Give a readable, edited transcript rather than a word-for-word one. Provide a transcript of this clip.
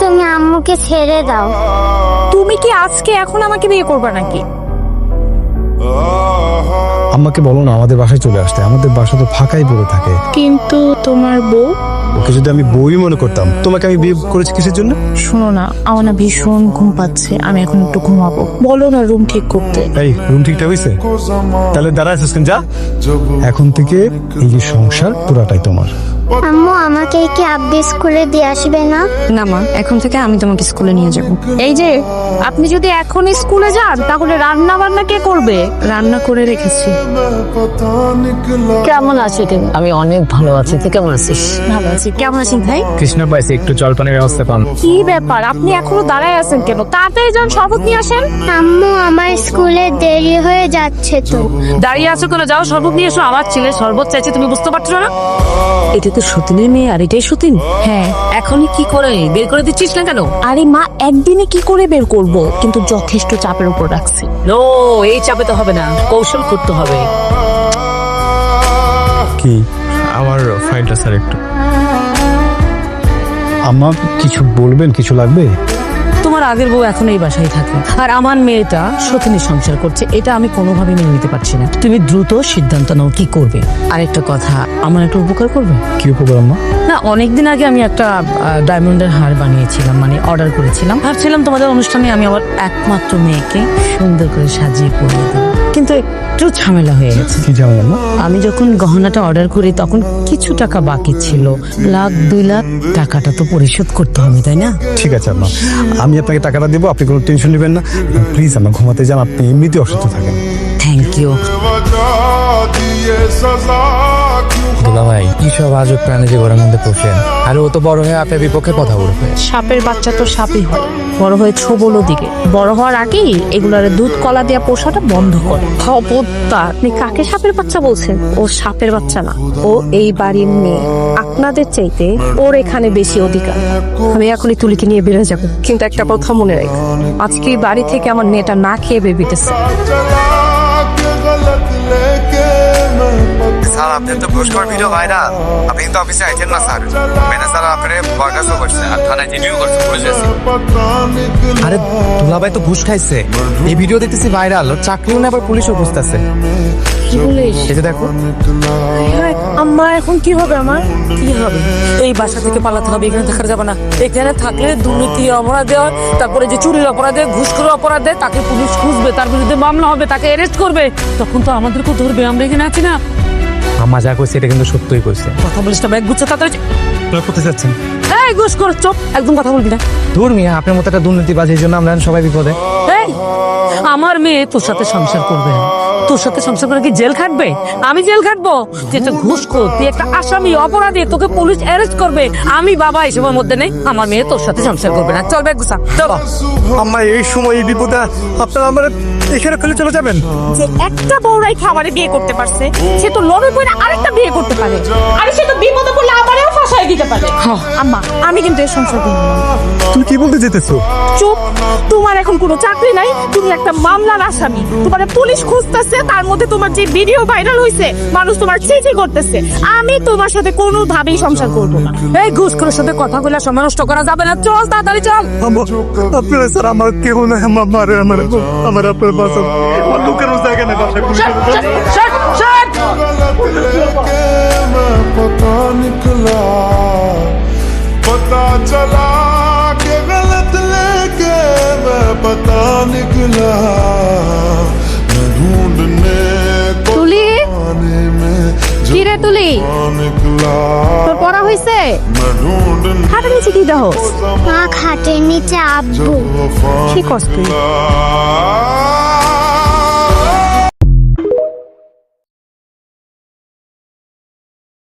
তুমি আম্মুকে ছেড়ে দাও। তুমি কি আজকে এখন আমাকে বিয়ে করবে নাকি? আম্মাকে বলো না আমাদের বাসায় চলে আসতে, আমাদের বাসা তো ফাঁকাই পড়ে থাকে। কিন্তু তোমার বউ? ওকে যদি আমি বই মনে করতাম, তোমাকে আমি বিয়ে করেছি কিসের জন্য? শোনো না, আমার না ভীষণ ঘুম পাচ্ছে, আমি এখন একটু ঘুমাবো। বলো না রুম ঠিক করতে। এই রুম ঠিকঠাক হয়েছে? তাহলে দাঁড়া আছিস কেন, যা। এখন থেকে এই যে সংসার পুরাটাই তোমার। আম্মু আমাকে কি আব্বু স্কুলে দিয়ে আসবে না? না মা, এখন থেকে আমি তোমাকে স্কুলে নিয়ে যাব। এই যে আপনি যদি এখন স্কুলে যান তাহলে রান্না বান্না কে করবে? রান্না করে রেখেছি। কেমন আছো তুমি? আমি অনেক ভালো আছি, তুই কেমন আছিস? ভালো আছি। কেমন আছেন ভাই? কৃষ্ণ পাইছে, একটু জলপানের ব্যবস্থা পান। কি ব্যাপার, আপনি এখনো দাঁড়ায় আছেন কেন? তাড়াতাড়ি যান, শরবত নিয়ে আসেন। আম্মু আমার স্কুলে দেরি হয়ে যাচ্ছে তো। দাঁড়িয়ে আছো কেন? যাও শরবত নিয়ে এসো। আমার ছেলে শরবত চাইছে, তুমি বুঝতে পারছো না? এটা তো সতীনের মেয়ে, আর এটাই সতীন। হ্যাঁ। এখনই কি করে বের করে দিচ্ছিস না কেন? আরে মা, একদিনে কি করে বের করব? কিন্তু যথেষ্ট চাপের উপর রাখছি। নো, এই চাপে তো হবে না, কৌশল করতে হবে। কি আমার ফাইলটা স্যার একটু। আম্মা কিছু বলবেন? কিছু লাগবে? তোমার আগের বউ এখন এই বাসায় থাকে, আর আমার মেয়েটা সতীনের সংসার করছে। এটা আমি কোনোভাবে মেনে নিতে পারছি না। তুমি দ্রুত সিদ্ধান্ত নাও কি করবে। আরেকটা কথা, আমার একটা উপকার করবে? কি উপকার আম্মা? না, অনেকদিন আগে আমি একটা ডায়মন্ডের হার বানিয়েছিলাম, মানে অর্ডার করেছিলাম। ভাবছিলাম তোমাদের অনুষ্ঠানে আমি আমার একমাত্র মেয়েকে সুন্দর করে সাজিয়ে পরিয়ে দেবো, কিন্তু একটু ঝামেলা হয়ে গেছে। কি জানেন আম্মা? আমি যখন গহনাটা অর্ডার করি তখন কিছু টাকা বাকি ছিল, 1,00,000-2,00,000 টাকাটা তো পরিশোধ করতে হবে, তাই না? ঠিক আছে আম্মা, আমি আপনাকে টাকাটা দেবো, আপনি কোনো টেনশন নেবেন না। প্লিজ আম্মা ঘুমাতে যান, আপনি এমনিতেই অসুস্থ থাকেন। Thank you. দুলা ভাই, কি সব আজব প্রাণী যে ঘরের মধ্যে পোষেন, আর ও তো বড় হয়ে আপনার বিপক্ষে কথা বলবে। সাপের বাচ্চা তো সাপই হয়, বড় হয়ে ছোবলো দিকে। বড় হওয়ার আগেই এগুলার দুধ কলা দেওয়া পোষাটা বন্ধ করে। খবরদার! আপনি কাকে সাপের বাচ্চা বলছেন? ও সাপের বাচ্চা না, ও এই বাড়ির মেয়ে। আপনাদের চাইতে ওর এখানে বেশি অধিকার। আমি এখনই তুলিকে নিয়ে বেরোয় যাবো, কিন্তু একটা কথা মনে রাখ, আজকে এই বাড়ি থেকে আমার মেয়েটা না খেয়ে বেবিতেছে। স্যার আপনার তো ঘুষখোর ভিডিও ভাইরাল, আপনি কিন্তু অফিসে আইছেন না স্যার। ম্যানেজার আপনারে বরখাস্ত করছে আর থানায় জিডিও করছে, পুলিশ এসে। আরে দুলা ভাই তো ঘুষ খাইছে, এই ভিডিও দেখতেছি ভাইরাল, ওর চাকরিও না, আবার পুলিশও বুঝতেছে। কি বলিস? এই যে দেখো। আম্মা এখন কি হবে আমার? কি হবে? এই বাসা থেকে পালাতে হবে, এখানে থাকা যাবে না। এখানে থাকলে দুর্নীতি অপরাধে হয়, তারপরে যে চুরির অপরাধে, ঘুষখোর অপরাধে তাকে পুলিশ খুঁজবে, তার বিরুদ্ধে মামলা হবে, তাকে অ্যারেস্ট করবে, তখন তো আমাদেরকেও ধরবে। আমরা এখানে আছি না। আম্মা যা কইছে এটা কিন্তু সত্যই কইছে। কথা বলিস না, ব্যাগ গুচ্ছে তাড়াতাড়ি। আপনারা কোথায় যাচ্ছেন? এই ঘুষখোর, চুপ, একদম কথা বলবি না। দূর মিয়া, আপনার মতো একটা দুর্নীতিবাজের জন্য আমরা সবাই বিপদে। এই, আমার মেয়ে তোর সাথে সংসার করবে না। তোর সাথে সংসার করে কি জেল খাটবে? আমি জেল খাটবো? তুই একটা ঘুষখোর, তুই একটা আসামি, অপরাধী, তোকে পুলিশ অ্যারেস্ট করবে। আমি বাবা এসবের মধ্যে নেই। আমার মেয়ে তোর সাথে সংসার করবে না। চল ব্যাগ গুছা, চল। আম্মা এই সময় এই বিপদে আপনারা আমার এখানে ফেলে চলে যাবেন? যে একটা বউরাই খাবারে বিয়ে করতে পারছে, সে তো লোভে পড়ে আরেকটা বিয়ে করতে পারে, আর সে তো বিপদে পড়লে আমারেও ফাঁসাই দিতে পারে। আম্মা, আমি কিন্তু এই সংসার করব না। তুমি কি বলতে যেতেছো? চুপ! তোমার এখন কোনো চাকরি নাই, তুমি একটা মামলার আসামি। তোমার পুলিশ খুঁজতেছে, তার মধ্যে তোমার যে ভিডিও ভাইরাল হয়েছে, মানুষ তোমার চিঠি করতেছে। আমি তোমার সাথে কোনোভাবেই সংসার করব না। এই ঘুষখোরের সাথে কথা বলে সময় নষ্ট করা যাবে না। চল তাড়াতাড়ি চল। আপনারা স্যার আমার কেউ না, আমার আপনার বাসা আমার লোকের জায়গা নেই, বাসা पता निकला, पता चला कि गलत लेके मैं पता निकला, मैं ढूंढने को তুলি, आने में কি রে তুলি? निकला, তোর পড়া হইছে? मैं ढूंढने খাটের নিচে কি দাও? মা খাটের নিচে আব্বু। কি করছ তুই?